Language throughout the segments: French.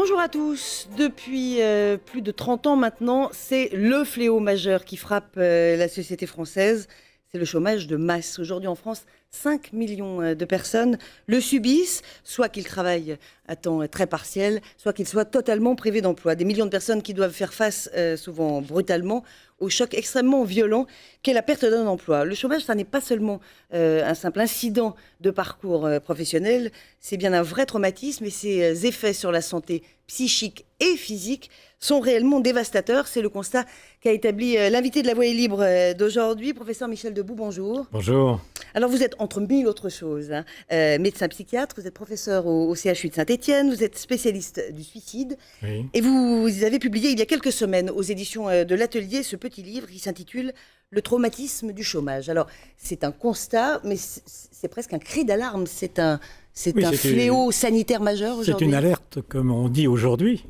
Bonjour à tous. Depuis plus de 30 ans maintenant, c'est le fléau majeur qui frappe la société française. C'est le chômage de masse. Aujourd'hui en France, 5 millions de personnes le subissent, soit qu'ils travaillent à temps très partiel, soit qu'ils soient totalement privés d'emploi. Des millions de personnes qui doivent faire face, souvent brutalement, au choc extrêmement violent qu'est la perte d'un emploi. Le chômage, ça n'est pas seulement un simple incident de parcours professionnel, c'est bien un vrai traumatisme et ses effets sur la santé psychique et physique sont réellement dévastateurs. C'est le constat qu'a établi l'invité de La Voix est libre d'aujourd'hui, professeur Michel Debout. Bonjour. Bonjour. Alors vous êtes entre mille autres choses, médecin psychiatre, vous êtes professeur au CHU de Saint-Étienne, vous êtes spécialiste du suicide. Oui. Et vous avez publié il y a quelques semaines aux éditions de l'Atelier ce petit livre qui s'intitule Le traumatisme du chômage. Alors c'est un constat, mais c'est presque un cri d'alarme, c'est un fléau sanitaire majeur aujourd'hui. C'est une alerte, comme on dit aujourd'hui.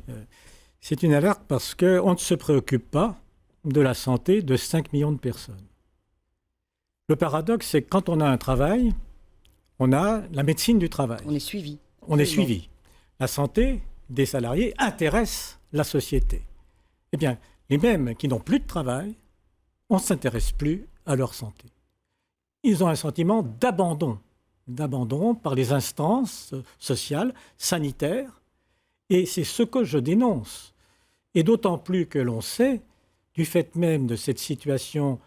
C'est une alerte parce qu'on ne se préoccupe pas de la santé de 5 millions de personnes. Le paradoxe, c'est que quand on a un travail, on a la médecine du travail. On est suivi. On est suivi. La santé des salariés intéresse la société. Eh bien, les mêmes qui n'ont plus de travail, on ne s'intéresse plus à leur santé. Ils ont un sentiment d'abandon par les instances sociales, sanitaires, et c'est ce que je dénonce. Et d'autant plus que l'on sait, du fait même de cette situation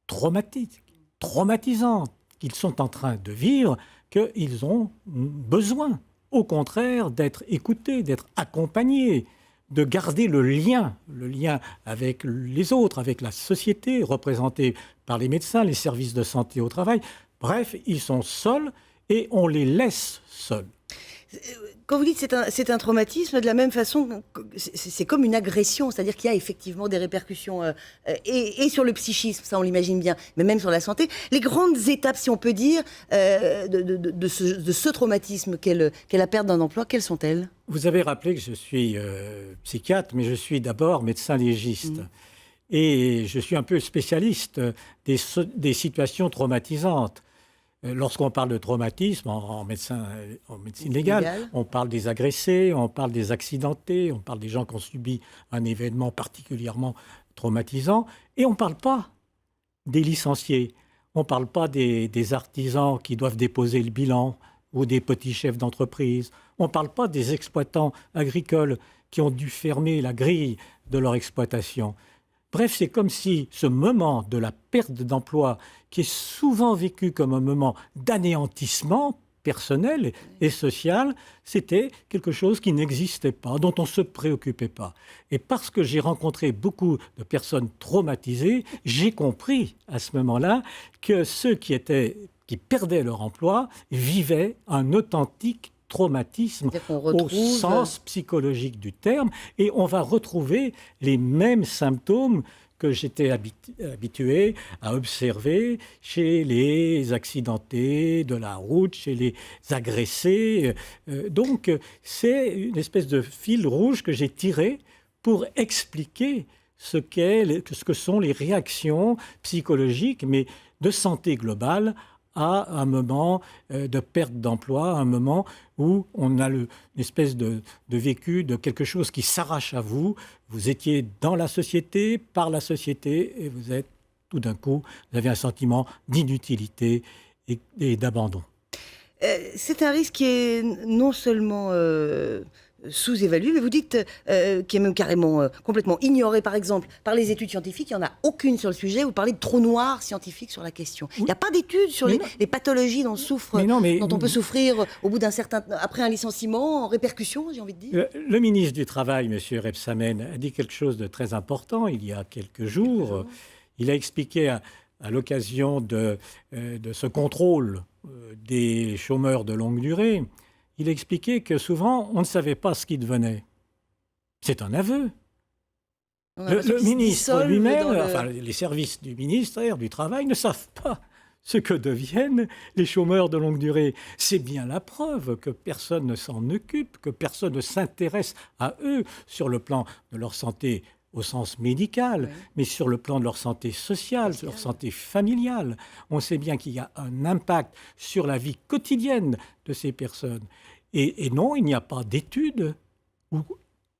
traumatisante qu'ils sont en train de vivre, qu'ils ont besoin, au contraire, d'être écoutés, d'être accompagnés, de garder le lien avec les autres, avec la société, représentée par les médecins, les services de santé au travail. Bref, ils sont seuls et on les laisse seuls. Quand vous dites c'est un traumatisme, de la même façon, c'est comme une agression, c'est-à-dire qu'il y a effectivement des répercussions et sur le psychisme, ça on l'imagine bien, mais même sur la santé. Les grandes étapes, si on peut dire, de ce traumatisme qu'est la perte d'un emploi, quelles sont-elles ? Vous avez rappelé que je suis psychiatre, mais je suis d'abord médecin légiste. Et je suis un peu spécialiste des situations traumatisantes. Lorsqu'on parle de traumatisme en médecine légale, on parle des agressés, on parle des accidentés, on parle des gens qui ont subi un événement particulièrement traumatisant, et on ne parle pas des licenciés, on ne parle pas des artisans qui doivent déposer le bilan ou des petits chefs d'entreprise, on ne parle pas des exploitants agricoles qui ont dû fermer la grille de leur exploitation. Bref, c'est comme si ce moment de la perte d'emploi, qui est souvent vécu comme un moment d'anéantissement personnel et social, c'était quelque chose qui n'existait pas, dont on ne se préoccupait pas. Et parce que j'ai rencontré beaucoup de personnes traumatisées, j'ai compris à ce moment-là que ceux qui perdaient leur emploi vivaient un authentique traumatisme au sens psychologique du terme, et on va retrouver les mêmes symptômes que j'étais habitué à observer chez les accidentés de la route, chez les agressés. Donc c'est une espèce de fil rouge que j'ai tiré pour expliquer ce que sont les réactions psychologiques, mais de santé globale, à un moment de perte d'emploi, un moment où on a une espèce de vécu de quelque chose qui s'arrache à vous. Vous étiez dans la société, par la société, et vous êtes tout d'un coup, vous avez un sentiment d'inutilité et d'abandon. C'est un risque qui est non seulement sous-évalué, mais vous dites qui est même carrément complètement ignoré, par exemple, par les études scientifiques. Il n'y en a aucune sur le sujet. Vous parlez de trou noir scientifique sur la question. Il n'y a pas d'études sur les pathologies dont on peut souffrir au bout après un licenciement, en répercussion, j'ai envie de dire. Le ministre du Travail, M. Rebsamen, a dit quelque chose de très important il y a quelques jours. Il a expliqué à l'occasion de ce contrôle des chômeurs de longue durée, il expliquait que souvent, on ne savait pas ce qui devenait. C'est un aveu. Le ministre lui-même, les services du ministère du Travail ne savent pas ce que deviennent les chômeurs de longue durée. C'est bien la preuve que personne ne s'en occupe, que personne ne s'intéresse à eux sur le plan de leur santé au sens médical, mais sur le plan de leur santé sociale, de leur santé familiale. On sait bien qu'il y a un impact sur la vie quotidienne de ces personnes. Et non, il n'y a pas d'études ou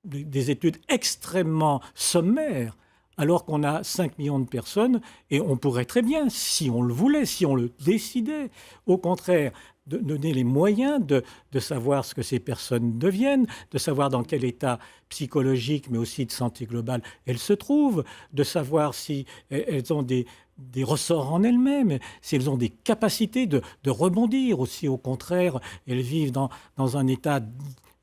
des études extrêmement sommaires, alors qu'on a 5 millions de personnes, et on pourrait très bien, si on le voulait, si on le décidait, au contraire, de donner les moyens de savoir ce que ces personnes deviennent, de savoir dans quel état psychologique, mais aussi de santé globale elles se trouvent, de savoir si elles ont des ressorts en elles-mêmes, si elles ont des capacités de rebondir, aussi au contraire, elles vivent dans un état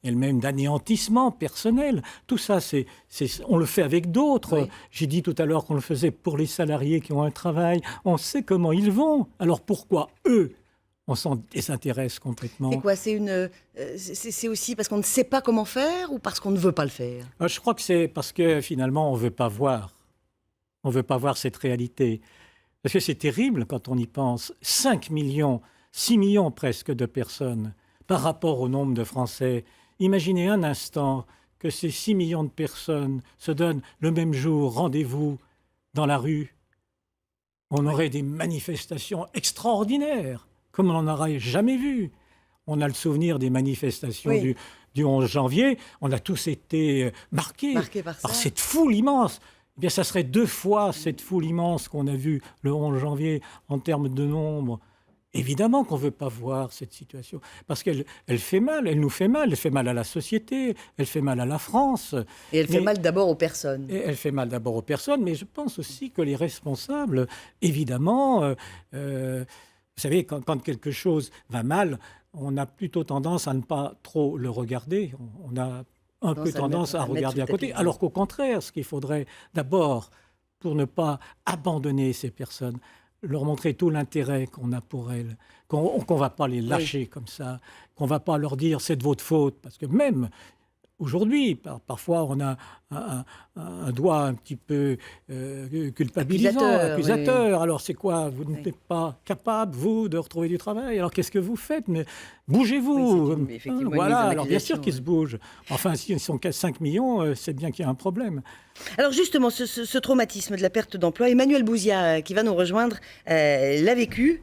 elles-mêmes d'anéantissement personnel. Tout ça, on le fait avec d'autres. Oui. J'ai dit tout à l'heure qu'on le faisait pour les salariés qui ont un travail. On sait comment ils vont. Alors pourquoi eux, on s'en désintéresse complètement? C'est quoi? C'est aussi parce qu'on ne sait pas comment faire ou parce qu'on ne veut pas le faire? Je crois que c'est parce que finalement, on ne veut pas voir. On ne veut pas voir cette réalité. Parce que c'est terrible quand on y pense. 5 millions, 6 millions presque de personnes par rapport au nombre de Français. Imaginez un instant que ces 6 millions de personnes se donnent le même jour rendez-vous dans la rue. On aurait des manifestations extraordinaires, comme on n'en aurait jamais vu. On a le souvenir des manifestations du 11 janvier. On a tous été marqués par cette foule immense. Eh bien, ça serait 2 fois cette foule immense qu'on a vue le 11 janvier en termes de nombre. Évidemment qu'on ne veut pas voir cette situation, parce qu'elle fait mal, elle nous fait mal, elle fait mal à la société, elle fait mal à la France. Et elle fait mal d'abord aux personnes. Et elle fait mal d'abord aux personnes, mais je pense aussi que les responsables, évidemment, vous savez, quand quelque chose va mal, on a plutôt tendance à ne pas trop le regarder, on a un peu tendance à regarder à côté, alors qu'au contraire, ce qu'il faudrait d'abord, pour ne pas abandonner ces personnes, leur montrer tout l'intérêt qu'on a pour elles, qu'on ne va pas les lâcher comme ça, qu'on ne va pas leur dire « c'est de votre faute ». Parce que même aujourd'hui, parfois, on a un doigt un petit peu culpabilisant, accusateur. Alors, c'est quoi? Vous n'êtes pas capable, vous, de retrouver du travail. Alors, qu'est-ce que vous faites? Mais bougez-vous. Voilà, alors bien sûr qu'ils se bougent. Enfin, s'ils sont qu'à 5 millions, c'est bien qu'il y a un problème. Alors justement, ce traumatisme de la perte d'emploi, Emmanuel Bouzia, qui va nous rejoindre, l'a vécu.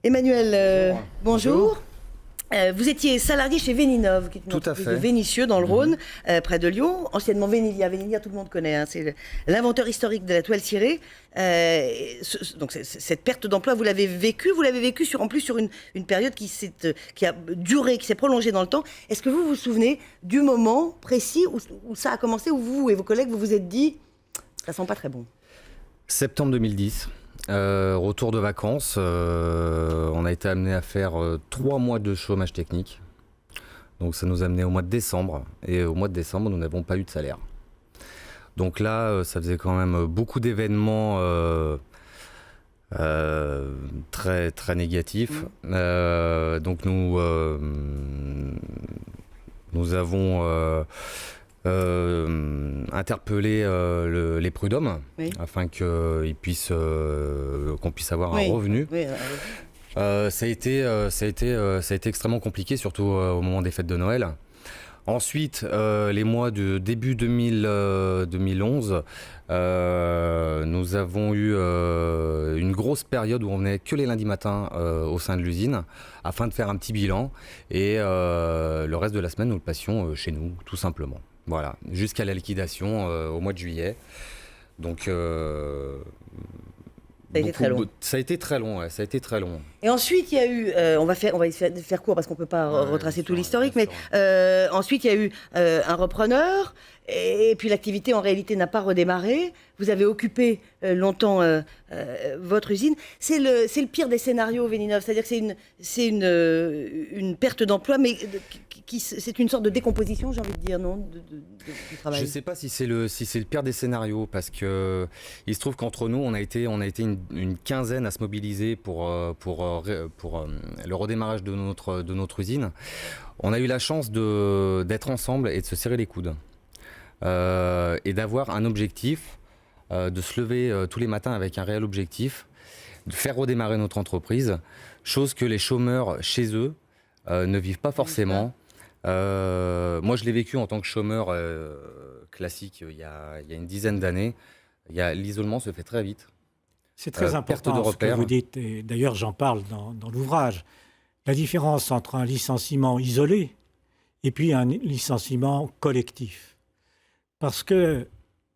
Emmanuel, bonjour. Vous étiez salarié chez Véninov, qui est une entreprise de Vénissieux dans le Rhône, près de Lyon, anciennement Vénilia. Vénilia, tout le monde connaît, hein, c'est l'inventeur historique de la toile cirée. Donc cette perte d'emploi, vous l'avez vécue en plus sur une période qui a duré, qui s'est prolongée dans le temps. Est-ce que vous vous souvenez du moment précis où ça a commencé, où vous et vos collègues vous vous êtes dit « ça sent pas très bon ». Septembre 2010. Retour de vacances, on a été amené à faire 3 mois de chômage technique. Donc ça nous a amené au mois de décembre. Et au mois de décembre, nous n'avons pas eu de salaire. Donc là, ça faisait quand même beaucoup d'événements très, très négatifs. Donc nous avons interpeller les prud'hommes afin qu'on puisse avoir un revenu. Ça a été extrêmement compliqué, surtout au moment des fêtes de Noël. Ensuite, les mois de début 2011, nous avons eu une grosse période où on venait que les lundis matins au sein de l'usine afin de faire un petit bilan, et le reste de la semaine nous le passions chez nous, tout simplement. Voilà, jusqu'à la liquidation au mois de juillet. Donc, ça a été très long. Ça a été très long, ouais, ça a été très long. Et ensuite, il y a eu, on va essayer de faire court parce qu'on ne peut pas retracer tout l'historique, mais ensuite, il y a eu un repreneur, et puis l'activité, en réalité, n'a pas redémarré. Vous avez occupé longtemps votre usine. C'est le pire des scénarios, Véninov, c'est-à-dire que c'est une perte d'emploi, mais c'est une sorte de décomposition, j'ai envie de dire, non, du travail. Je ne sais pas si c'est le pire des scénarios, parce que il se trouve qu'entre nous, on a été une quinzaine à se mobiliser pour le redémarrage de notre usine. On a eu la chance d'être ensemble et de se serrer les coudes et d'avoir un objectif, de se lever tous les matins avec un réel objectif, de faire redémarrer notre entreprise, chose que les chômeurs chez eux ne vivent pas forcément. Moi, je l'ai vécu en tant que chômeur classique il y a une dizaine d'années. L'isolement se fait très vite. C'est très important ce que vous dites, et d'ailleurs j'en parle dans l'ouvrage. La différence entre un licenciement isolé et puis un licenciement collectif. Parce que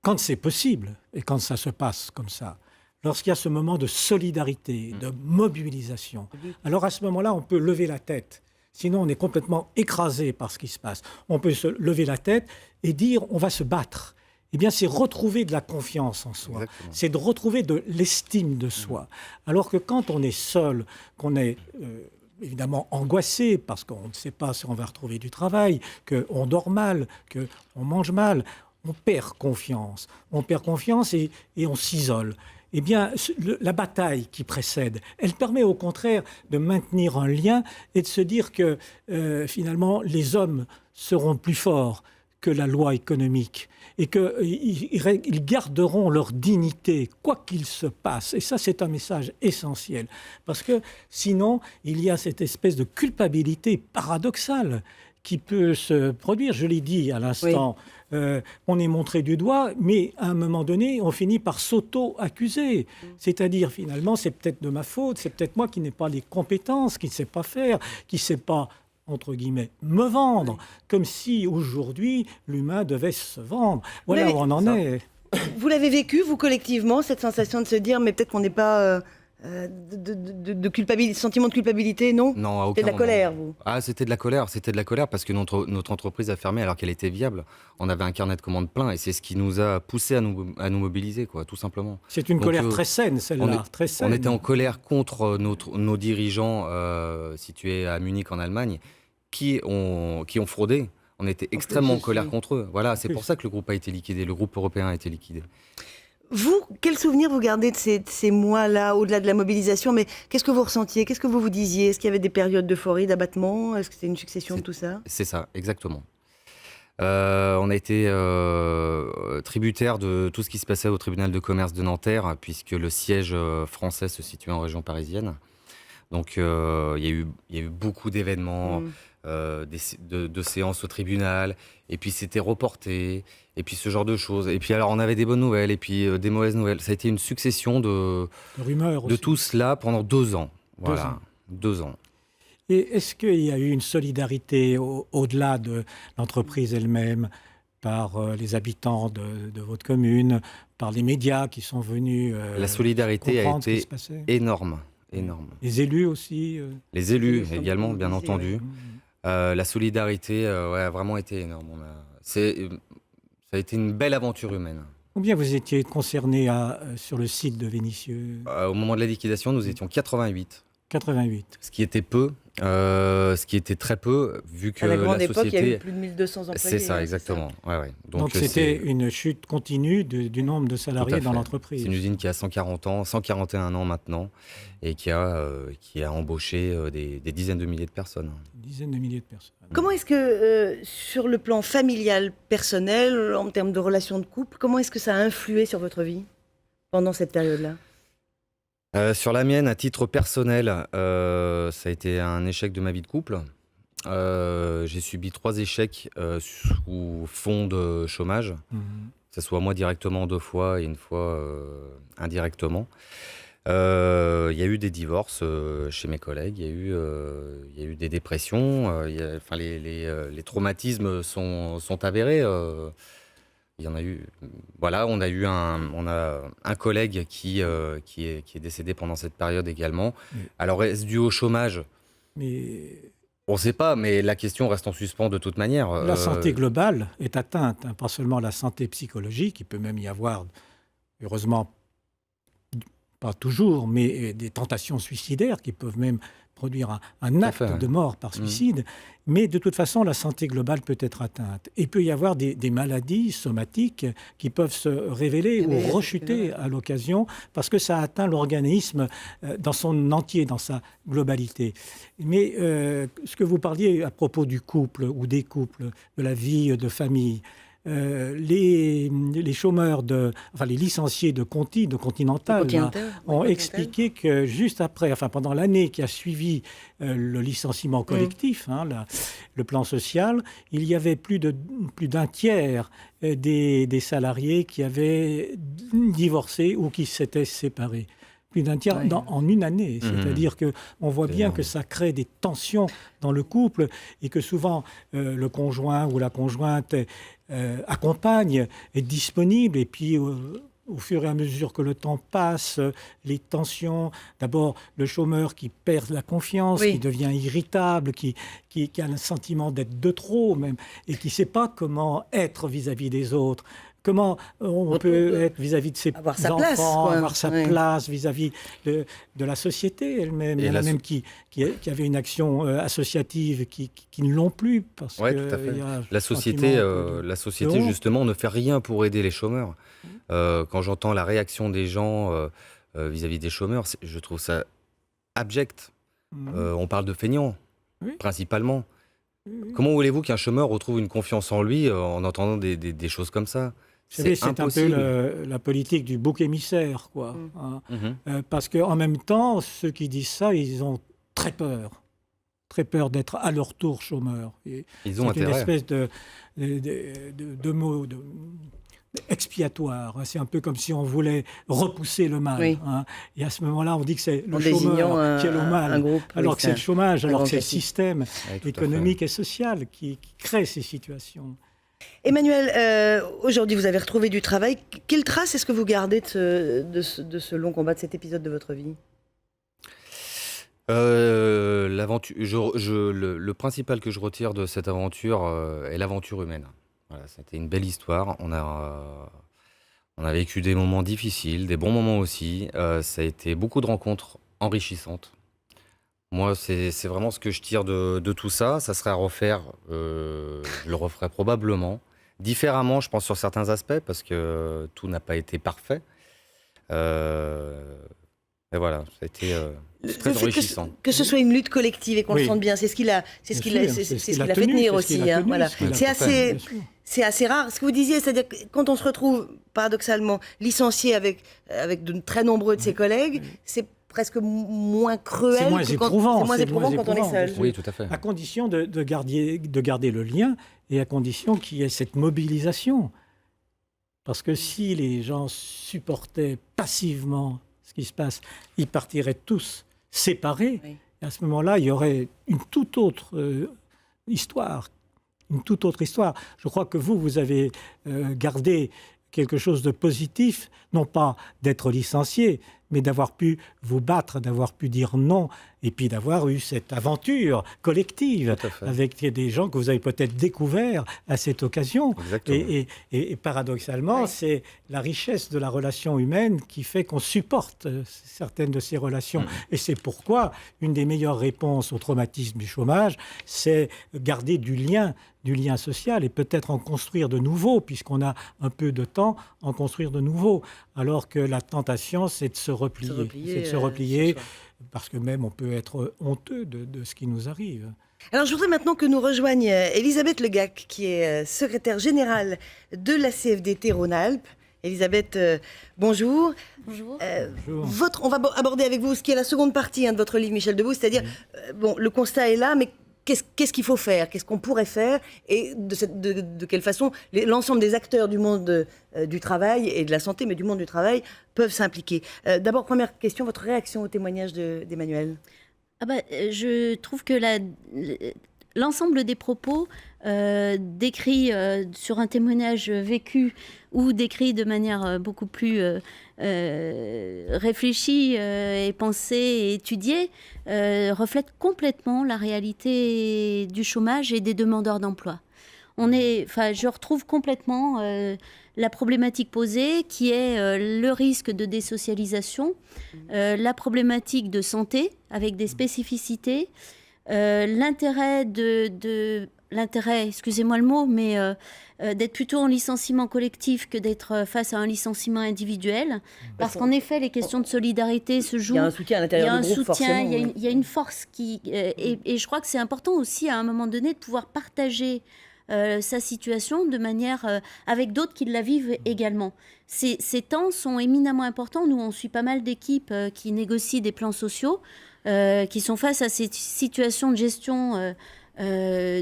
quand c'est possible, et quand ça se passe comme ça, lorsqu'il y a ce moment de solidarité, de mobilisation, alors à ce moment-là, on peut lever la tête. Sinon, on est complètement écrasé par ce qui se passe. On peut se lever la tête et dire on va se battre. Eh bien, c'est retrouver de la confiance en soi. Exactement. C'est de retrouver de l'estime de soi. Alors que quand on est seul, qu'on est évidemment angoissé parce qu'on ne sait pas si on va retrouver du travail, qu'on dort mal, qu'on mange mal, on perd confiance. On perd confiance et on s'isole. Eh bien, la bataille qui précède, elle permet au contraire de maintenir un lien et de se dire que finalement, les hommes seront plus forts que la loi économique et qu'ils garderont leur dignité, quoi qu'il se passe. Et ça, c'est un message essentiel. Parce que sinon, il y a cette espèce de culpabilité paradoxale qui peut se produire. Je l'ai dit à l'instant, on est montré du doigt, mais à un moment donné, on finit par s'auto-accuser. C'est-à-dire, finalement, c'est peut-être de ma faute, c'est peut-être moi qui n'ai pas les compétences, qui ne sais pas faire, qui ne sais pas, entre guillemets, me vendre, comme si aujourd'hui, l'humain devait se vendre. Voilà où on en est. Vous l'avez vécu, vous, collectivement, cette sensation de se dire, mais peut-être qu'on n'est pas... de culpabilité, sentiment de culpabilité, non? Non, à aucun C'était de la moment. colère, vous? Ah, c'était de la colère parce que notre entreprise a fermé alors qu'elle était viable. On avait un carnet de commandes plein et c'est ce qui nous a poussé à nous mobiliser, quoi, tout simplement. C'est une Donc, colère très saine, celle-là, très saine. On était en colère contre nos dirigeants situés à Munich, en Allemagne, qui ont fraudé. On était extrêmement en colère contre eux. Voilà, c'est pour ça que le groupe a été liquidé, le groupe européen a été liquidé. Vous, quel souvenir vous gardez de ces mois-là, au-delà de la mobilisation? Mais qu'est-ce que vous ressentiez? Qu'est-ce que vous vous disiez? Est-ce qu'il y avait des périodes d'euphorie, d'abattement? Est-ce que c'était une succession de tout ça? C'est ça, exactement. On a été tributaire de tout ce qui se passait au tribunal de commerce de Nanterre, puisque le siège français se situait en région parisienne. Donc il y a eu beaucoup d'événements, de séances au tribunal, et puis c'était reporté, et puis ce genre de choses. Et puis alors on avait des bonnes nouvelles, et puis des mauvaises nouvelles. Ça a été une succession de rumeurs de aussi. tout cela pendant 2 ans. Voilà, 2 ans. Et est-ce qu'il y a eu une solidarité au-delà de l'entreprise elle-même, par les habitants de votre commune, par les médias qui sont venus La solidarité a comprendre ce qui été se passait? énorme. Les élus aussi Les élus Comme également, vous bien disiez, entendu. La solidarité a vraiment été énorme. Ça a été une belle aventure humaine. Combien vous étiez concernés sur le site de Vénissieux? Au moment de la liquidation, nous étions 88. 88. Ce qui était peu, ce qui était très peu, vu que À la grande la époque, il y a société... eu plus de 1200 employés. C'est ça, hein, exactement. Ouais. Donc c'était une chute continue du nombre de salariés dans l'entreprise. C'est une usine qui a 141 ans maintenant, et qui a embauché des dizaines de milliers de personnes. Une dizaine de milliers de personnes. Comment est-ce que, sur le plan familial, personnel, en termes de relations de couple, comment est-ce que ça a influé sur votre vie pendant cette période-là? Sur la mienne, à titre personnel, ça a été un échec de ma vie de couple. J'ai subi 3 échecs sous fond de chômage, que ce soit moi directement 2 fois et 1 fois indirectement. Il y a eu des divorces chez mes collègues, il y a eu des dépressions, les traumatismes sont avérés. Il y en a eu. Voilà, on a un collègue qui est décédé pendant cette période également. Alors, est-ce dû au chômage? Mais On ne sait pas, mais la question reste en suspens de toute manière. la santé globale est atteinte, hein, pas seulement la santé psychologique, il peut même y avoir, heureusement, pas toujours, mais des tentations suicidaires qui peuvent même produire un acte de mort par suicide. Mais de toute façon, la santé globale peut être atteinte. Et il peut y avoir des maladies somatiques qui peuvent se révéler ou rechuter à l'occasion parce que ça atteint l'organisme dans son entier, dans sa globalité. Mais ce que vous parliez à propos du couple ou des couples, de la vie de famille, les chômeurs, les licenciés de Conti, de Continental, ont expliqué que juste après, pendant l'année qui a suivi le licenciement collectif, le plan social, il y avait plus d'un tiers des salariés qui avaient divorcé ou qui s'étaient séparés. plus d'un tiers en une année. C'est-à-dire qu'on voit bien que ça crée des tensions dans le couple et que souvent le conjoint ou la conjointe accompagne, est disponible et puis au fur et à mesure que le temps passe, les tensions, d'abord le chômeur qui perd la confiance, qui devient irritable, qui a un sentiment d'être de trop même et qui ne sait pas comment être vis-à-vis des autres. Comment on peut être vis-à-vis de ses enfants, avoir sa place vis-à-vis de la société elle-même. Il y en a même qui avaient une action associative qui ne l'ont plus. Parce que tout à fait. La société, justement, ne fait rien pour aider les chômeurs. Quand j'entends la réaction des gens vis-à-vis des chômeurs, je trouve ça abject. On parle de feignants, principalement. Comment voulez-vous qu'un chômeur retrouve une confiance en lui en entendant des choses comme ça ? C'est un peu la politique du bouc émissaire, quoi. Parce qu'en même temps, ceux qui disent ça, ils ont très peur d'être à leur tour chômeurs. Ils ont intérêt. C'est une espèce de mot expiatoire. C'est un peu comme si on voulait repousser le mal. Et à ce moment-là, on dit que c'est le chômeur qui est le mal, alors que c'est le chômage, alors que c'est le système économique et social qui crée ces situations. Emmanuel, aujourd'hui, vous avez retrouvé du travail. Quelle trace est-ce que vous gardez de ce long combat, de cet épisode de votre vie ? L'aventure, le principal que je retire de cette aventure est l'aventure humaine. Voilà, c'était une belle histoire. On a vécu des moments difficiles, des bons moments aussi. Ça a été beaucoup de rencontres enrichissantes. Moi, c'est vraiment ce que je tire de tout ça. Ça serait à refaire. Je le referai probablement. Différemment, je pense, sur certains aspects, parce que tout n'a pas été parfait. Et voilà, ça a été très enrichissant. Que ce soit une lutte collective et qu'on le sente bien, c'est ce qui l'a fait tenir aussi. Voilà. C'est assez rare. Ce que vous disiez, c'est-à-dire que quand on se retrouve, paradoxalement, licencié avec de très nombreux de ses collègues, c'est presque moins cruel. C'est moins éprouvant. C'est moins éprouvant quand on est seul. Oui, tout à fait. À condition de garder le lien et à condition qu'il y ait cette mobilisation. Parce que si les gens supportaient passivement ce qui se passe, ils partiraient tous séparés. Et à ce moment-là, il y aurait une toute autre histoire. Une toute autre histoire. Je crois que vous avez gardé quelque chose de positif, non pas d'être licencié, mais d'avoir pu vous battre, d'avoir pu dire non, et puis d'avoir eu cette aventure collective avec des gens que vous avez peut-être découverts à cette occasion. Et paradoxalement, c'est la richesse de la relation humaine qui fait qu'on supporte certaines de ces relations. Et c'est pourquoi une des meilleures réponses au traumatisme du chômage, c'est garder du lien social et peut-être en construire de nouveaux, puisqu'on a un peu de temps, en construire de nouveaux. Alors que la tentation, c'est de se replier, parce que même on peut être honteux de ce qui nous arrive. Alors je voudrais maintenant que nous rejoigne Elisabeth Legac, qui est secrétaire générale de la CFDT Rhône-Alpes. Elisabeth, bonjour. Bonjour. On va aborder avec vous ce qui est la seconde partie de votre livre Michel Debouc, c'est-à-dire, le constat est là, mais qu'est-ce qu'il faut faire ? Qu'est-ce qu'on pourrait faire ? Et de quelle façon l'ensemble des acteurs du monde du travail et de la santé, mais du monde du travail, peuvent s'impliquer. D'abord, première question, votre réaction au témoignage d'Emmanuel ? Je trouve que l'ensemble des propos décrits sur un témoignage vécu ou décrits de manière beaucoup plus réfléchie et pensée et étudiée reflètent complètement la réalité du chômage et des demandeurs d'emploi. Je retrouve complètement la problématique posée qui est le risque de désocialisation, la problématique de santé avec des spécificités, l'intérêt excusez-moi le mot, mais d'être plutôt en licenciement collectif que d'être face à un licenciement individuel. Parce qu'en effet, les questions de solidarité se jouent. Il y a un soutien à l'intérieur du groupe, forcément. Il y a une force qui... et je crois que c'est important aussi, à un moment donné, de pouvoir partager sa situation de manière avec d'autres qui la vivent également. Ces temps sont éminemment importants. Nous, on suit pas mal d'équipes qui négocient des plans sociaux, qui sont face à ces situations de gestion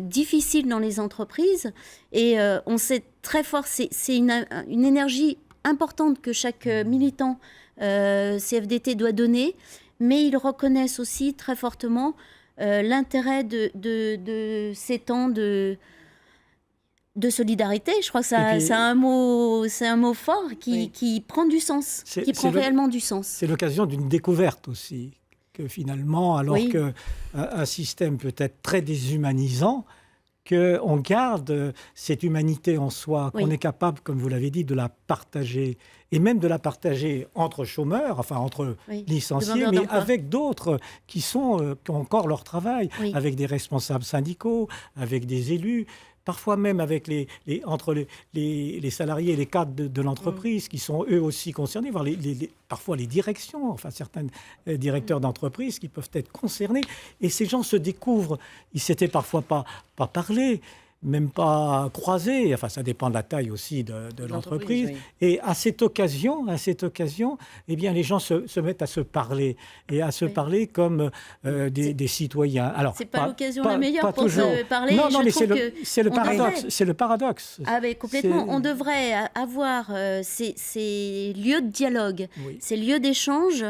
difficiles dans les entreprises. Et on sait très fort, c'est une énergie importante que chaque militant CFDT doit donner, mais ils reconnaissent aussi très fortement l'intérêt de ces temps de solidarité. Je crois que c'est un mot fort qui prend du sens, qui prend réellement du sens. C'est l'occasion d'une découverte aussi, que finalement, alors qu'un système peut être très déshumanisant, qu'on garde cette humanité en soi, qu'on est capable, comme vous l'avez dit, de la partager, et même de la partager entre chômeurs, enfin entre licenciés, mais avec d'autres qui ont encore leur travail, avec des responsables syndicaux, avec des élus, parfois même avec entre les salariés et les cadres de l'entreprise qui sont eux aussi concernés, voire parfois les directions, enfin certains directeurs d'entreprise qui peuvent être concernés. Et ces gens se découvrent, ils ne s'étaient parfois pas parlé, même pas croisés, enfin ça dépend de la taille aussi de l'entreprise. Et à cette occasion, eh bien, les gens se mettent à se parler, et à se parler comme des citoyens. Alors, c'est pas l'occasion la meilleure pour toujours se parler. Non, mais c'est le paradoxe. C'est le paradoxe. Ah ben complètement. On devrait avoir ces lieux de dialogue, ces lieux d'échange,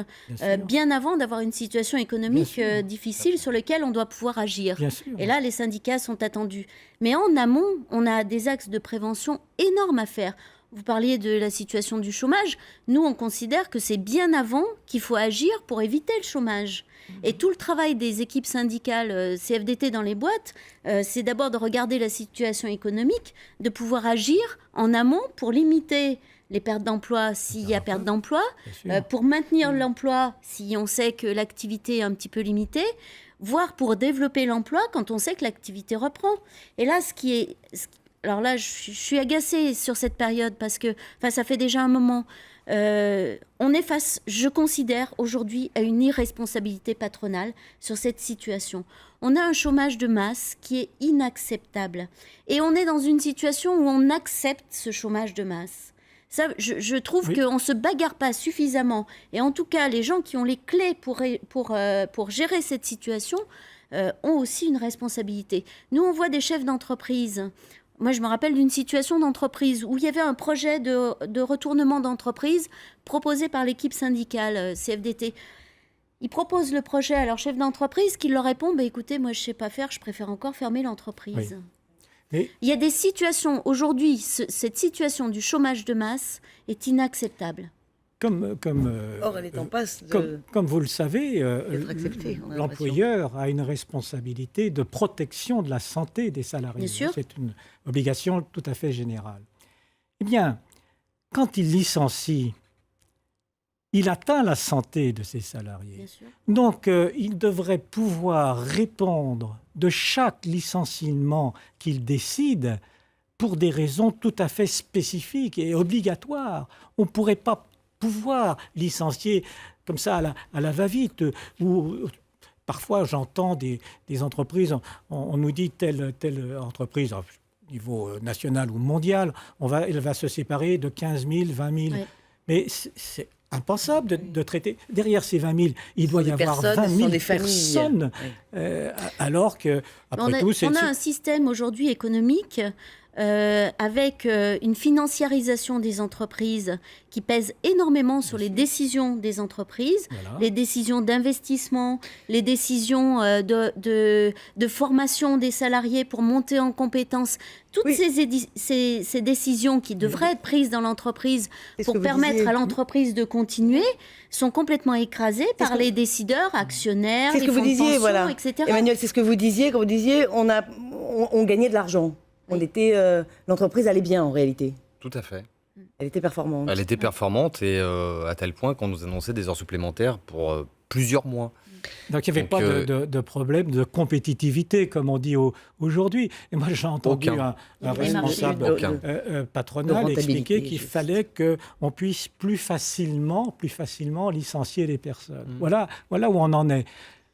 bien avant d'avoir une situation économique difficile sur laquelle on doit pouvoir agir. Et là, les syndicats sont attendus. Mais en amont, on a des axes de prévention énormes à faire. Vous parliez de la situation du chômage. Nous, on considère que c'est bien avant qu'il faut agir pour éviter le chômage. Et tout le travail des équipes syndicales CFDT dans les boîtes, c'est d'abord de regarder la situation économique, de pouvoir agir en amont pour limiter les pertes d'emploi s'il y a perte d'emploi, pour maintenir l'emploi si on sait que l'activité est un petit peu limitée, voire pour développer l'emploi quand on sait que l'activité reprend. Et là, alors là, je suis agacée sur cette période parce que ça fait déjà un moment. On est face, je considère, aujourd'hui à une irresponsabilité patronale sur cette situation. On a un chômage de masse qui est inacceptable. Et on est dans une situation où on accepte ce chômage de masse. Ça, je trouve qu'on ne se bagarre pas suffisamment. Et en tout cas, les gens qui ont les clés pour gérer cette situation ont aussi une responsabilité. Nous, on voit des chefs d'entreprise. Moi, je me rappelle d'une situation d'entreprise où il y avait un projet de retournement d'entreprise proposé par l'équipe syndicale CFDT. Ils proposent le projet à leur chef d'entreprise qui leur répond écoutez, moi, je ne sais pas faire, je préfère encore fermer l'entreprise. Il y a des situations, aujourd'hui, cette situation du chômage de masse est inacceptable. Or, elle est en passe comme vous le savez, l'employeur a une responsabilité de protection de la santé des salariés. Bien sûr. C'est une obligation tout à fait générale. Eh bien, quand il licencie, il atteint la santé de ses salariés. Bien sûr. Donc, il devrait pouvoir répondre de chaque licenciement qu'il décide pour des raisons tout à fait spécifiques et obligatoires. On ne pourrait pas pouvoir licencier comme ça à la va-vite. Ou parfois, j'entends des entreprises, on nous dit telle entreprise, au niveau national ou mondial, elle va se séparer de 15 000, 20 000. Oui. Mais c'est impensable de traiter. Derrière ces 20 000, il doit y avoir 20 000 personnes. Alors que, après tout, on a un système aujourd'hui économique avec une financiarisation des entreprises qui pèse énormément sur les décisions des entreprises, les décisions d'investissement, les décisions de formation des salariés pour monter en compétences. Toutes ces décisions qui devraient être prises dans l'entreprise pour permettre à l'entreprise de continuer sont complètement écrasées par les décideurs, actionnaires, les fonds de pension, etc. Emmanuel, c'est ce que vous disiez quand vous disiez on gagnait de l'argent. L'entreprise allait bien en réalité. Tout à fait. Elle était performante. Elle était performante et à tel point qu'on nous annonçait des heures supplémentaires pour plusieurs mois. Donc il n'y avait pas de problème de compétitivité, comme on dit aujourd'hui. Et moi, j'ai entendu un responsable patronal expliquer qu'il fallait qu'on puisse plus facilement licencier les personnes. Voilà où on en est.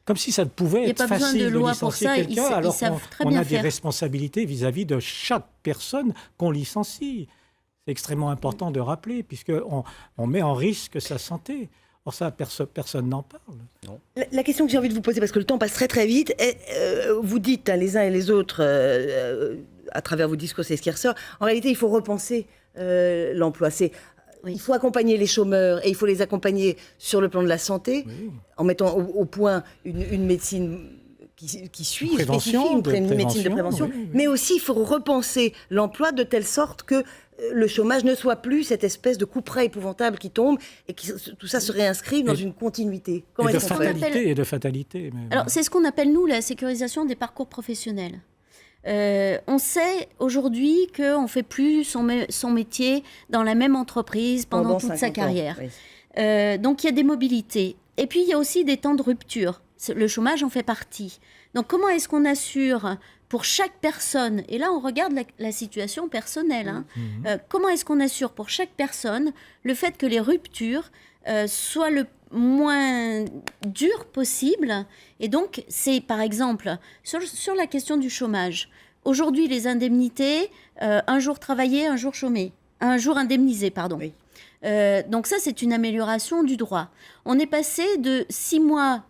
Comme si ça pouvait être facile de licencier quelqu'un, alors qu'on a des responsabilités vis-à-vis de chaque personne qu'on licencie. C'est extrêmement important de rappeler, puisqu'on met en risque sa santé. Or ça, personne n'en parle. Non. La question que j'ai envie de vous poser, parce que le temps passe très très vite, vous dites les uns et les autres, à travers vos discours, c'est ce qui ressort, en réalité il faut repenser l'emploi. Oui. Il faut accompagner les chômeurs et il faut les accompagner sur le plan de la santé, en mettant au point une médecine qui suit, prévention, spécifique, une médecine de prévention. oui. Mais aussi, il faut repenser l'emploi de telle sorte que le chômage ne soit plus cette espèce de couperet épouvantable qui tombe et que tout ça se réinscrive dans une continuité. Comment Et de est-ce qu'on fait fatalité, et de fatalité. Même. Alors, c'est ce qu'on appelle, nous, la sécurisation des parcours professionnels. On sait aujourd'hui qu'on ne fait plus son métier dans la même entreprise pendant toute sa 50 ans, carrière. oui. Donc, il y a des mobilités. Et puis, il y a aussi des temps de rupture. Le chômage en fait partie. Donc, comment est-ce qu'on assure pour chaque personne, et là, on regarde la situation personnelle, hein, comment est-ce qu'on assure pour chaque personne le fait que les ruptures soient le moins dures possible. Et donc, c'est par exemple, sur la question du chômage, aujourd'hui, les indemnités, un jour travaillé, un jour chômé, un jour indemnisé, pardon. Oui. Donc ça, c'est une amélioration du droit. On est passé de 6 mois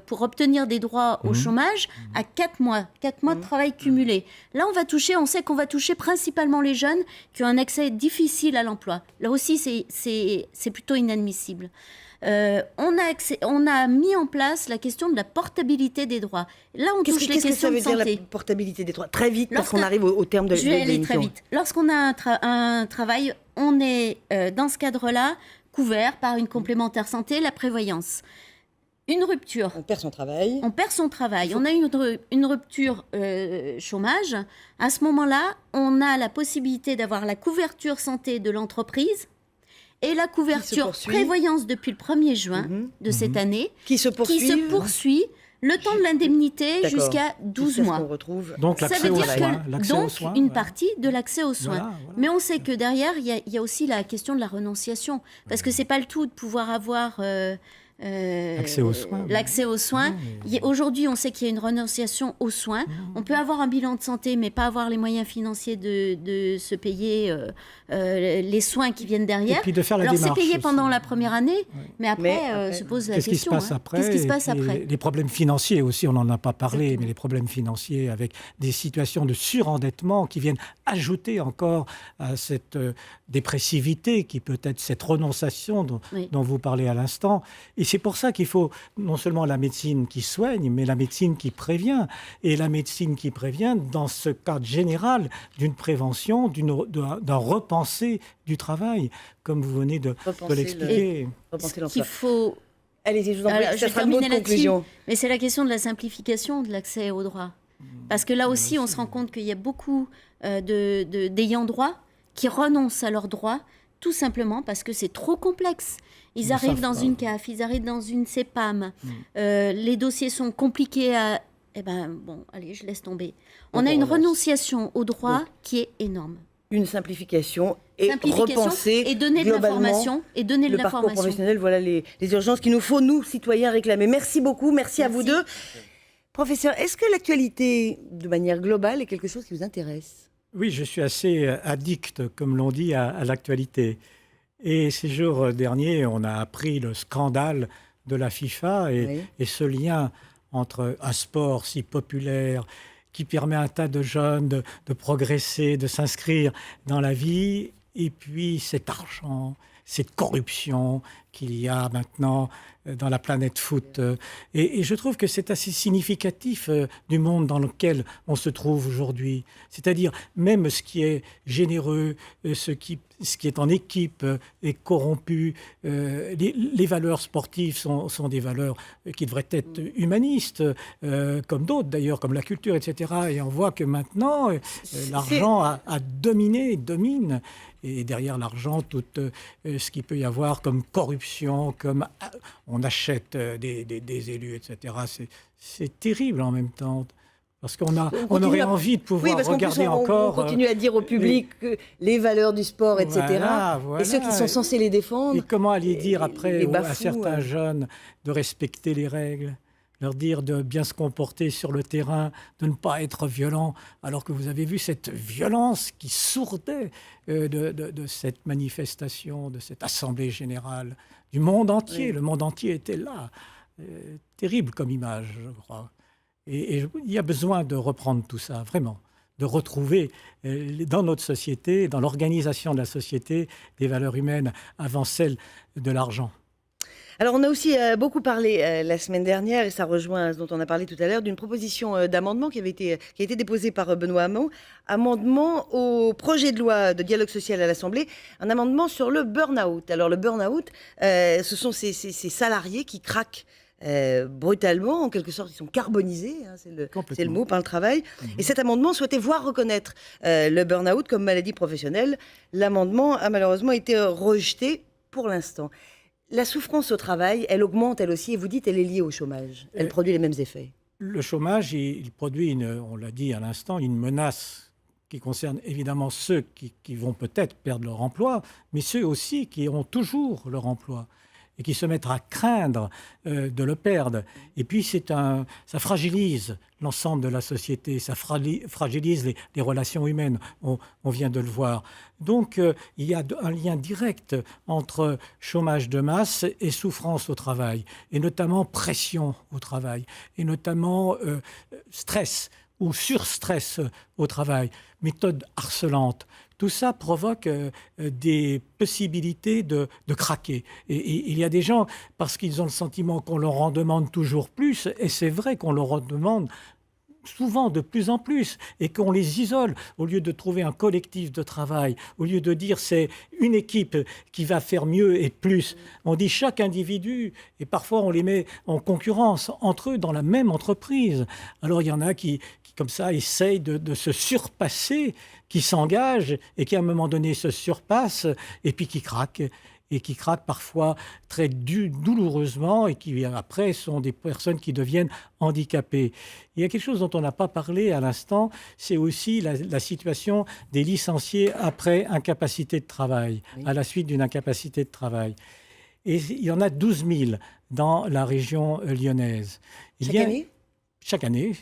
pour obtenir des droits au chômage à 4 mois, 4 mois de travail cumulé. Là, on sait qu'on va toucher principalement les jeunes qui ont un accès difficile à l'emploi. Là aussi, c'est plutôt inadmissible. On a mis en place la question de la portabilité des droits. Là, on touche les Qu'est-ce que ça questions veut de dire santé. la portabilité des droits? Très vite, parce qu'on arrive au terme de Je vais aller l'émission. très vite. Lorsqu'on a un travail, on est dans ce cadre-là couvert par une complémentaire santé, la prévoyance. Une rupture. On perd son travail. On perd son travail. On a une rupture chômage. À ce moment-là, on a la possibilité d'avoir la couverture santé de l'entreprise et la couverture prévoyance depuis le 1er juin de cette année Qui se poursuit le temps de l'indemnité jusqu'à 12 mois. Donc Ça l'accès veut aux dire soins. que L'accès aux donc soins, une voilà. partie de l'accès aux soins. Voilà. Mais on sait que derrière, il y a aussi la question de la renonciation. Parce que c'est pas le tout de pouvoir avoir L'accès aux soins. l'accès aux soins. Aujourd'hui, on sait qu'il y a une renonciation aux soins. On peut avoir un bilan de santé, mais pas avoir les moyens financiers de se payer les soins qui viennent derrière. Et puis de faire la Alors, démarche c'est payé aussi. pendant la première année, mais après, après, se pose la Qu'est-ce qui se question. passe après Qu'est-ce qui se passe Et puis, après les problèmes financiers aussi, on n'en a pas parlé, Exactement. mais les problèmes financiers avec des situations de surendettement qui viennent ajouter encore à cette dépressivité qui peut être cette renonciation dont vous parlez à l'instant. Et c'est pour ça qu'il faut non seulement la médecine qui soigne, mais la médecine qui prévient. Et la médecine qui prévient dans ce cadre général d'une prévention, d'un repenser du travail, comme vous venez de l'expliquer. Il faut... Allez-y, je vous en prie, Alors, ça je vais sera le mot de terminer conclusion. là-dessus, mais c'est la question de la simplification de l'accès au droit. Parce que là aussi, on se rend compte qu'il y a beaucoup d'ayants droit qui renoncent à leurs droits, tout simplement parce que c'est trop complexe. Ils arrivent dans une CAF, ils arrivent dans une CEPAM, les dossiers sont compliqués à... Eh ben, bon, allez, je laisse tomber. On a une renonciation au droit qui est énorme. Une simplification et repenser et donner de globalement l'information et donner de le parcours l'information. professionnel. Voilà les urgences qu'il nous faut, nous, citoyens, réclamer. Merci beaucoup, merci à vous deux. Professeur, est-ce que l'actualité, de manière globale, est quelque chose qui vous intéresse? Oui, je suis assez addict, comme l'on dit, à l'actualité. Et ces jours derniers, on a appris le scandale de la FIFA et ce lien entre un sport si populaire qui permet à un tas de jeunes de progresser, de s'inscrire dans la vie, et puis cet argent, cette corruption qu'il y a maintenant dans la planète foot. Et je trouve que c'est assez significatif du monde dans lequel on se trouve aujourd'hui. C'est-à-dire, même ce qui est généreux, ce qui est en équipe est corrompu. Les valeurs sportives sont des valeurs qui devraient être humanistes, comme d'autres d'ailleurs, comme la culture, etc. Et on voit que maintenant, l'argent a dominé, domine. Et derrière l'argent, tout ce qu'il peut y avoir comme corruption, comme on achète des élus, etc. C'est terrible en même temps. Parce qu'on aurait envie de pouvoir regarder encore... On continue à dire au public que les valeurs du sport, etc. Voilà. Et ceux qui sont censés les défendre... Et comment aller dire après bafouent, à certains jeunes de respecter les règles, leur dire de bien se comporter sur le terrain, de ne pas être violent, alors que vous avez vu cette violence qui sourdait de cette manifestation, de cette assemblée générale du monde entier. Oui. Le monde entier était là. Terrible comme image, je crois. Et il y a besoin de reprendre tout ça, vraiment. de retrouver dans notre société, dans l'organisation de la société, des valeurs humaines avant celles de l'argent. Alors, on a aussi beaucoup parlé la semaine dernière, et ça rejoint ce dont on a parlé tout à l'heure, d'une proposition d'amendement qui a été déposée par Benoît Hamon, amendement au projet de loi de dialogue social à l'Assemblée, un amendement sur le burn-out. Alors, le burn-out, ce sont ces salariés qui craquent brutalement, en quelque sorte, ils sont carbonisés, hein, c'est le mot par le travail. Et cet amendement souhaitait voir reconnaître le burn-out comme maladie professionnelle. L'amendement a malheureusement été rejeté pour l'instant. La souffrance au travail, elle augmente elle aussi, et vous dites elle est liée au chômage. Elle produit les mêmes effets. Le chômage, il produit, on l'a dit à l'instant, une menace qui concerne évidemment ceux qui vont peut-être perdre leur emploi, mais ceux aussi qui auront toujours leur emploi et qui se mettent à craindre de le perdre. Et puis ça fragilise l'ensemble de la société, ça fragilise les relations humaines, on vient de le voir. Donc il y a un lien direct entre chômage de masse et souffrance au travail, et notamment pression au travail, et notamment stress ou surstress au travail, méthode harcelante. Tout ça provoque des possibilités de craquer. Et il y a des gens, parce qu'ils ont le sentiment qu'on leur en demande toujours plus, et c'est vrai qu'on leur en demande souvent de plus en plus, et qu'on les isole, au lieu de trouver un collectif de travail, au lieu de dire c'est une équipe qui va faire mieux et plus. On dit chaque individu, et parfois on les met en concurrence entre eux dans la même entreprise. Alors il y en a qui comme ça, essayent de se surpasser, qui s'engagent et qui à un moment donné se surpassent, et puis qui craquent. Et qui craquent parfois très douloureusement, et qui après sont des personnes qui deviennent handicapées. Il y a quelque chose dont on n'a pas parlé à l'instant, c'est aussi la situation des licenciés après incapacité de travail, à la suite d'une incapacité de travail. Et il y en a 12 000 dans la région lyonnaise. Chaque année,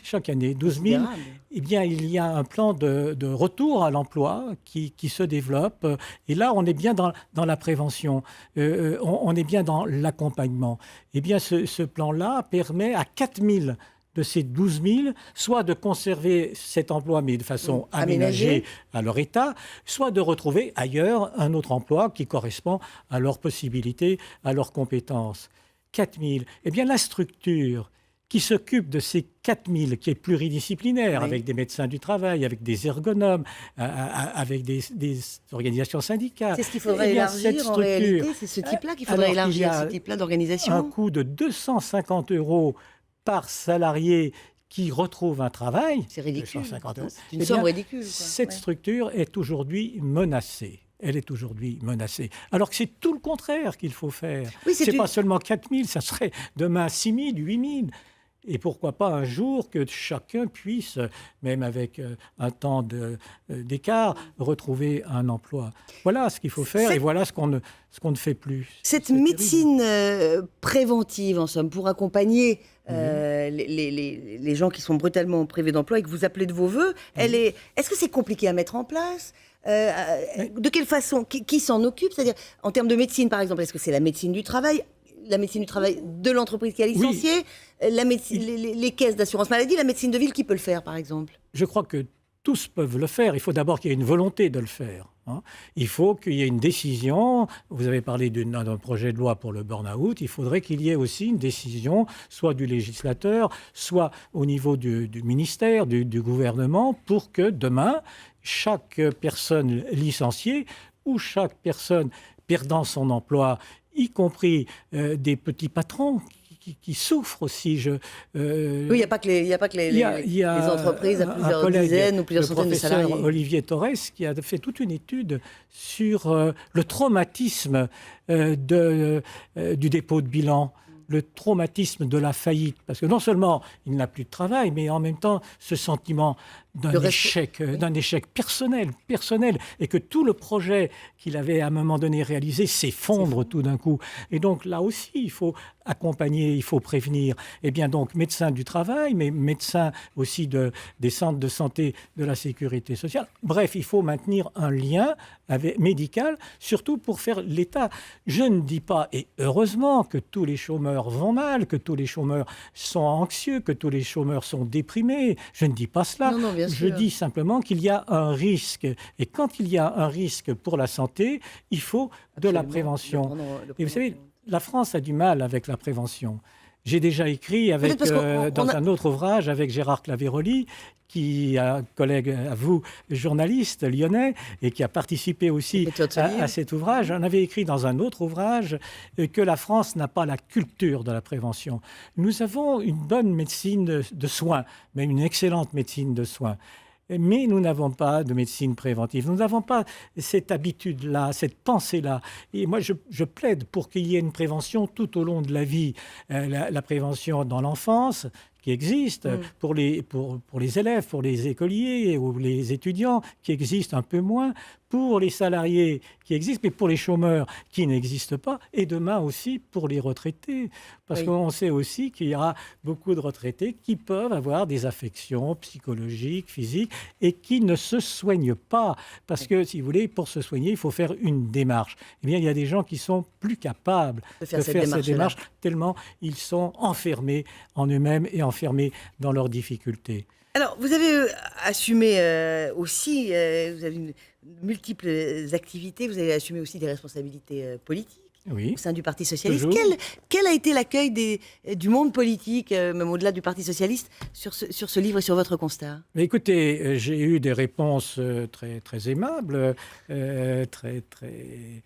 12 000. Eh bien, il y a un plan de retour à l'emploi qui se développe. Et là, on est bien dans la prévention, on est bien dans l'accompagnement. Eh bien, ce plan-là permet à 4 000 de ces 12 000, soit de conserver cet emploi, mais de façon aménagée à leur état, soit de retrouver ailleurs un autre emploi qui correspond à leurs possibilités, à leurs compétences. 4 000. Eh bien, la structure qui s'occupe de ces 4 000, qui est pluridisciplinaire, avec des médecins du travail, avec des ergonomes, avec des organisations syndicales. C'est ce qu'il faudrait élargir en réalité, c'est ce type-là qu'il faudrait élargir, ce type-là d'organisation. Un coût de 250 € par salarié qui retrouve un travail. C'est ridicule, 250 €. C'est une somme ridicule. Quoi. Cette structure est aujourd'hui menacée. Elle est aujourd'hui menacée. Alors que c'est tout le contraire qu'il faut faire. Oui, c'est pas seulement 4 000, ça serait demain 6 000, 8 000. Et pourquoi pas un jour que chacun puisse, même avec un temps d'écart, retrouver un emploi. Voilà ce qu'il faut faire et voilà ce qu'on ne fait plus. Cette médecine préventive, en somme, pour accompagner les gens qui sont brutalement privés d'emploi et que vous appelez de vos voeux, est-ce que c'est compliqué à mettre en place ? De quelle façon ? Qui s'en occupe ? C'est-à-dire, en termes de médecine, par exemple, est-ce que c'est la médecine du travail ? La médecine du travail de l'entreprise qui a licencié, les caisses d'assurance maladie, la médecine de ville, qui peut le faire, par exemple ? Je crois que tous peuvent le faire. Il faut d'abord qu'il y ait une volonté de le faire. Il faut qu'il y ait une décision. Vous avez parlé d'un projet de loi pour le burn-out. Il faudrait qu'il y ait aussi une décision, soit du législateur, soit au niveau du ministère, du gouvernement, pour que demain, chaque personne licenciée ou chaque personne perdant son emploi, y compris des petits patrons qui souffrent aussi. Oui, il n'y a pas que les entreprises à plusieurs dizaines ou plusieurs centaines de salariés. Le professeur Olivier Torres qui a fait toute une étude sur le traumatisme du dépôt de bilan, le traumatisme de la faillite. Parce que non seulement il n'a plus de travail, mais en même temps ce sentiment d'un échec personnel, et que tout le projet qu'il avait à un moment donné réalisé s'effondre tout d'un coup. Et donc là aussi, il faut accompagner, il faut prévenir. Eh bien donc, médecins du travail, mais médecins aussi des centres de santé de la sécurité sociale. Bref, il faut maintenir un lien médical, surtout pour faire l'État. Je ne dis pas, et heureusement, que tous les chômeurs vont mal, que tous les chômeurs sont anxieux, que tous les chômeurs sont déprimés. Je ne dis pas cela. Non, bien Je sûr. dis simplement qu'il y a un risque. Et quand il y a un risque pour la santé, il faut de la Absolument. prévention. Le Et vous prendre en savez, compte. la France a du mal avec la prévention. J'ai déjà écrit Peut-être parce qu'on dans on a... un autre ouvrage avec Gérard Claveroli, qui est un collègue à vous, journaliste lyonnais, et qui a participé aussi L'écriture de ce livre. à cet ouvrage. On avait écrit dans un autre ouvrage que la France n'a pas la culture de la prévention. Nous avons une bonne médecine de soins, même une excellente médecine de soins. Mais nous n'avons pas de médecine préventive. Nous n'avons pas cette habitude-là, cette pensée-là. Et moi, je plaide pour qu'il y ait une prévention tout au long de la vie. La prévention dans l'enfance, qui existe pour les élèves, pour les écoliers ou les étudiants, qui existe un peu moins, pour les salariés qui existent, mais pour les chômeurs qui n'existent pas, et demain aussi pour les retraités. Parce Oui. qu'on sait aussi qu'il y aura beaucoup de retraités qui peuvent avoir des affections psychologiques, physiques, et qui ne se soignent pas. Parce que, si vous voulez, pour se soigner, il faut faire une démarche. Eh bien, il y a des gens qui sont plus capables De faire cette cette démarche-là. démarche, tellement ils sont enfermés en eux-mêmes et enfermés dans leurs difficultés. Alors, vous avez assumé aussi, vous avez multiples activités, vous avez assumé aussi des responsabilités politiques Oui. au sein du Parti socialiste. Toujours. Quel a été l'accueil du monde politique, même au-delà du Parti socialiste, sur ce livre et sur votre constat? Mais écoutez, j'ai eu des réponses très, très aimables, très, très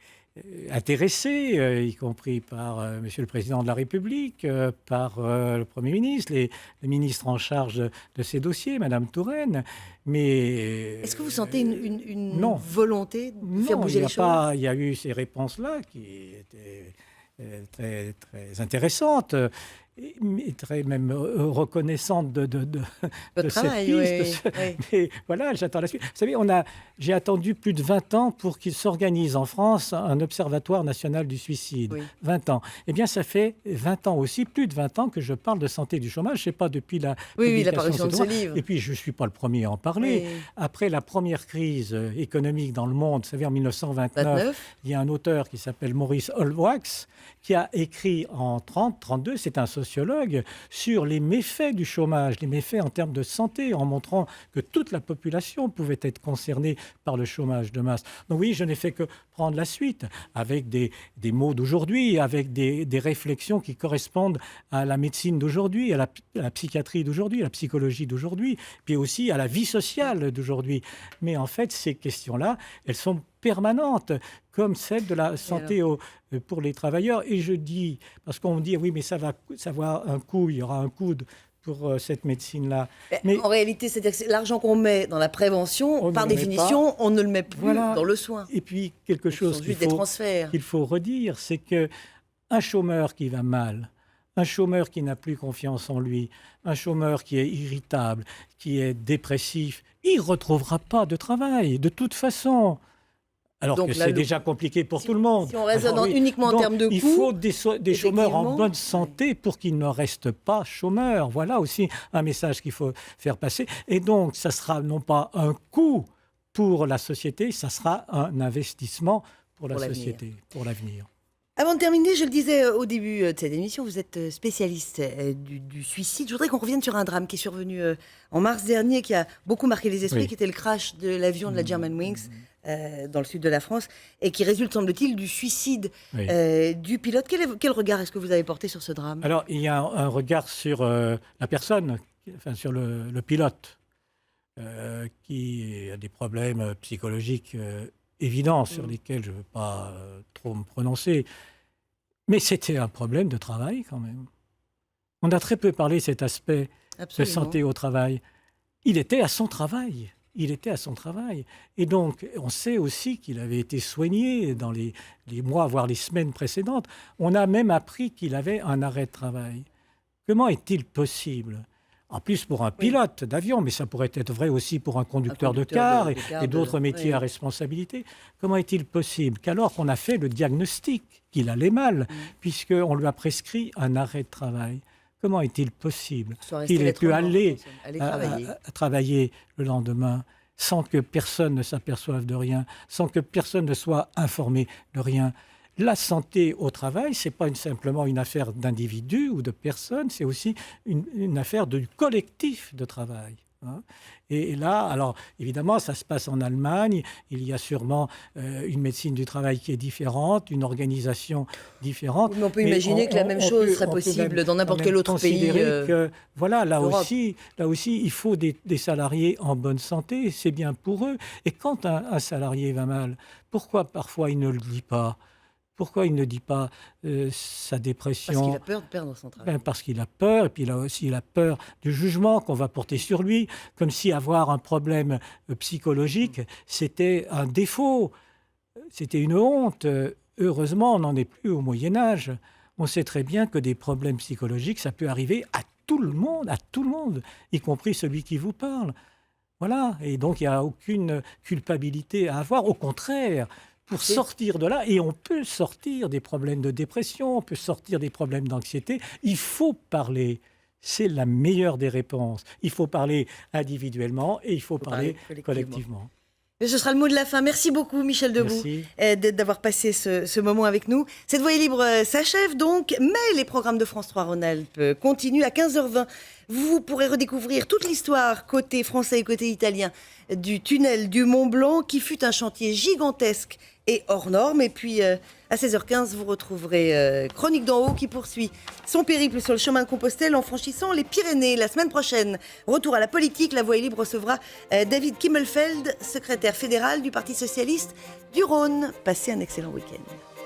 intéressées, y compris par Monsieur le Président de la République, par le Premier ministre, les ministres en charge de ces dossiers, Madame Touraine. Mais Est-ce que vous sentez une non. volonté de faire non, bouger les choses? il y a eu ces réponses-là qui étaient très, très intéressantes, mais très même reconnaissantes de Votre cette travail, piste. oui, oui. Mais voilà, j'attends la suite. Vous savez, j'ai attendu plus de 20 ans pour qu'il s'organise en France un observatoire national du suicide. Oui. 20 ans. Eh bien, ça fait 20 ans aussi, plus de 20 ans que je parle de santé du chômage. Je ne sais pas depuis la Oui, la publication parution de ce ouvrage. livre. Et puis, je ne suis pas le premier à en parler. Oui. Après la première crise économique dans le monde, vous savez, en 1929, 29. il y a un auteur qui s'appelle Maurice Holbrox qui a écrit en 32, c'est un sociologue, sur les méfaits du chômage, les méfaits en termes de santé, en montrant que toute la population pouvait être concernée par le chômage de masse. Donc oui, je n'ai fait que prendre la suite avec des mots d'aujourd'hui, avec des réflexions qui correspondent à la médecine d'aujourd'hui, à la psychiatrie d'aujourd'hui, à la psychologie d'aujourd'hui, puis aussi à la vie sociale d'aujourd'hui. Mais en fait, ces questions-là, elles sont permanentes, comme celle de la santé pour les travailleurs. Et je dis, parce qu'on me dit, oui, mais ça va avoir un coût, il y aura un coût pour cette médecine-là. Mais En réalité, c'est-à-dire que l'argent qu'on met dans la prévention, On par ne le met définition, on ne le met plus Voilà. dans le soin. Et puis, quelque Ce chose sont juste des transferts. qu'il faut redire, c'est qu'un chômeur qui va mal, un chômeur qui n'a plus confiance en lui, un chômeur qui est irritable, qui est dépressif, il ne retrouvera pas de travail, de toute façon. Alors Donc que là, c'est déjà compliqué pour tout le monde. Si on raisonne Alors oui. uniquement en Donc, termes de coûts, il faut des chômeurs en effectivement, bonne santé pour qu'ils ne restent pas chômeurs. Voilà aussi un message qu'il faut faire passer. Et donc, ça sera non pas un coût pour la société, ça sera un investissement pour la l'avenir. société, pour l'avenir. Avant de terminer, je le disais au début de cette émission, vous êtes spécialiste du suicide. Je voudrais qu'on revienne sur un drame qui est survenu en mars dernier, qui a beaucoup marqué les esprits, Oui. qui était le crash de l'avion de la Germanwings dans le sud de la France, et qui résulte, semble-t-il, du suicide Oui. du pilote. Quel regard est-ce que vous avez porté sur ce drame? Alors, il y a un regard sur la personne, enfin sur le pilote, qui a des problèmes psychologiques évidents sur lesquels je ne veux pas trop me prononcer. Mais c'était un problème de travail quand même. On a très peu parlé de cet aspect de Absolument. santé au travail. Il était à son travail. Il était à son travail. Et donc, on sait aussi qu'il avait été soigné dans les mois, voire les semaines précédentes. On a même appris qu'il avait un arrêt de travail. Comment est-il possible ? En plus pour un pilote d'avion, mais ça pourrait être vrai aussi pour un conducteur de car et d'autres métiers à responsabilité. Comment est-il possible qu'alors qu'on a fait le diagnostic qu'il allait mal, puisqu'on lui a prescrit un arrêt de travail, comment est-il possible qu'il ait pu aller à travailler le lendemain sans que personne ne s'aperçoive de rien, sans que personne ne soit informé de rien? La santé au travail, ce n'est pas simplement une affaire d'individus ou de personnes, c'est aussi une affaire du collectif de travail. hein. Et là, alors évidemment, ça se passe en Allemagne. Il y a sûrement une médecine du travail qui est différente, une organisation différente. Mais on peut imaginer que la même chose serait possible dans n'importe quel autre pays. Que, voilà, là d'Europe. aussi, il faut des salariés en bonne santé. C'est bien pour eux. Et quand un salarié va mal, pourquoi parfois il ne le dit pas? Pourquoi il ne dit pas sa dépression? Parce qu'il a peur de perdre son travail. Parce qu'il a peur, et puis il a peur du jugement qu'on va porter sur lui, comme si avoir un problème psychologique, c'était un défaut, c'était une honte. Heureusement, on n'en est plus au Moyen-Âge. On sait très bien que des problèmes psychologiques, ça peut arriver à tout le monde, y compris celui qui vous parle. Voilà, et donc il n'y a aucune culpabilité à avoir, au contraire. Pour sortir de là, et on peut sortir des problèmes de dépression, on peut sortir des problèmes d'anxiété, il faut parler. C'est la meilleure des réponses. Il faut parler individuellement et il faut parler collectivement. Et ce sera le mot de la fin. Merci beaucoup, Michel Debout, d'avoir passé ce moment avec nous. Cette Voix libre s'achève donc, mais les programmes de France 3 Rhône-Alpes continuent à 15h20. Vous pourrez redécouvrir toute l'histoire, côté français et côté italien, du tunnel du Mont Blanc, qui fut un chantier gigantesque et hors norme. Et puis, à 16h15, vous retrouverez Chronique d'en haut qui poursuit son périple sur le chemin de Compostelle en franchissant les Pyrénées. La semaine prochaine, retour à la politique. La Voix libre recevra David Kimmelfeld, secrétaire fédéral du Parti socialiste du Rhône. Passez un excellent week-end.